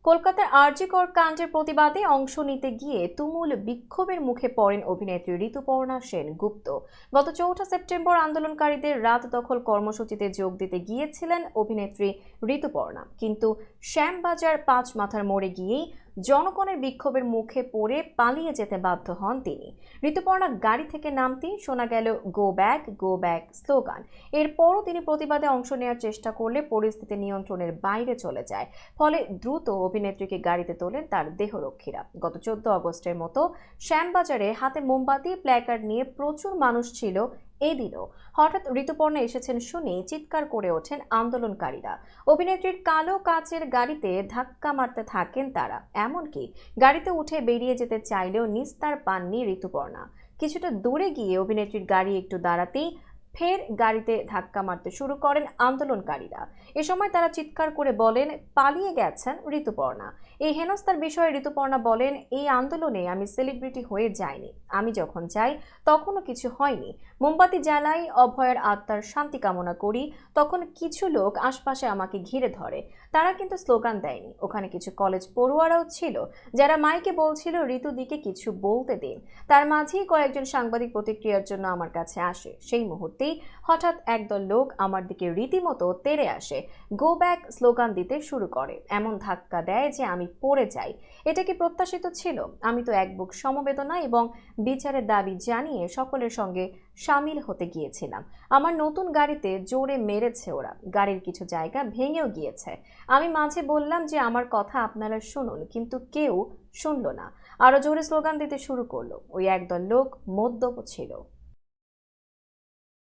কলকাতার আরজি কর কাণ্ডের প্রতিবাদে অংশ নিতে গিয়ে তুমুল বিক্ষোভের মুখে পড়েন অভিনেত্রী ঋতুপর্ণা সেনগুপ্ত। গত 4 সেপ্টেম্বর আন্দোলনকারীদের রাত দখল কর্মসূচিতে যোগ দিতে গিয়েছিলেন অভিনেত্রী ঋতুপর্ণা, কিন্তু শ্যামবাজার পাঁচ মাথার মোড়ে গিয়েই জনগণের বিক্ষোভের মুখে পড়ে পালিয়ে যেতে বাধ্য হন তিনি। ঋতুপর্ণা গাড়ি থেকে নামতেই শোনা গেল গো ব্যাক স্লোগান। এরপরও তিনি প্রতিবাদে অংশ নেওয়ার চেষ্টা করলে পরিস্থিতি নিয়ন্ত্রণের বাইরে চলে যায়। ফলে দ্রুত অভিনেত্রীকে গাড়িতে তোলেন তার দেহরক্ষীরা। গত 14 আগস্টের মতো শ্যামবাজারে হাতে মোমবাতি প্ল্যাকার্ড নিয়ে প্রচুর মানুষ ছিল। এদিনও হঠাৎ ঋতুপর্ণা এসেছেন শুনে চিৎকার করে ওঠেন আন্দোলনকারীরা। অভিনেত্রীর কালো কাচের গাড়িতে ধাক্কা মারতে থাকেন তারা। এমনকি গাড়িতে উঠে বেরিয়ে যেতে চাইলেও নিস্তার পাননি ঋতুপর্ণা। কিছুটা দূরে গিয়ে অভিনেত্রীর গাড়ি একটু দাঁড়াতেই ফের গাড়িতে ধাক্কা মারতে শুরু করেন আন্দোলনকারীরা। এ সময় তারা চিৎকার করে বলেন, পালিয়ে গেছেন ঋতুপর্ণা। এই হেনস্থার বিষয়ে ঋতুপর্ণা বলেন, এই আন্দোলনে আমি সেলিব্রিটি হয়ে যাইনি। আমি যখন যাই তখনও কিছু হয়নি। মোমবাতি জ্বালাই, অভয়ের আত্মার শান্তি কামনা করি। তখন কিছু লোক আশপাশে আমাকে ঘিরে ধরে। তারা কিন্তু স্লোগান দেয়নি। ওখানে কিছু কলেজ পড়ুয়ারাও ছিল যারা মাইকে বলছিল ঋতুদিকে কিছু বলতে দিন। তার মাঝেই কয়েকজন সাংবাদিক প্রতিক্রিয়ার জন্য আমার কাছে আসে। সেই মুহূর্তে হঠাৎ একদল লোক আমার দিকে রীতিমতো তেড়ে আসে, গো ব্যাক স্লোগান দিতে শুরু করে। এমন ধাক্কা দেয় যে আমি পড়ে যাই। এটা কি প্রত্যাশিত ছিল? আমি তো এক বুক সমবেদনা এবং বিচারের দাবি জানিয়ে সকলের সঙ্গে সামিল হতে গিয়েছিলাম। আমার নতুন গাড়িতে জোরে মেরেছে ওরা, গাড়ির কিছু জায়গা ভেঙেও গিয়েছে। আমি মাঝে বললাম যে আমার কথা আপনারা শুনুন, কিন্তু কেউ শুনলো না। আরো জোরে স্লোগান দিতে শুরু করলো। ওই একদল লোক মদ্যপ ছিল।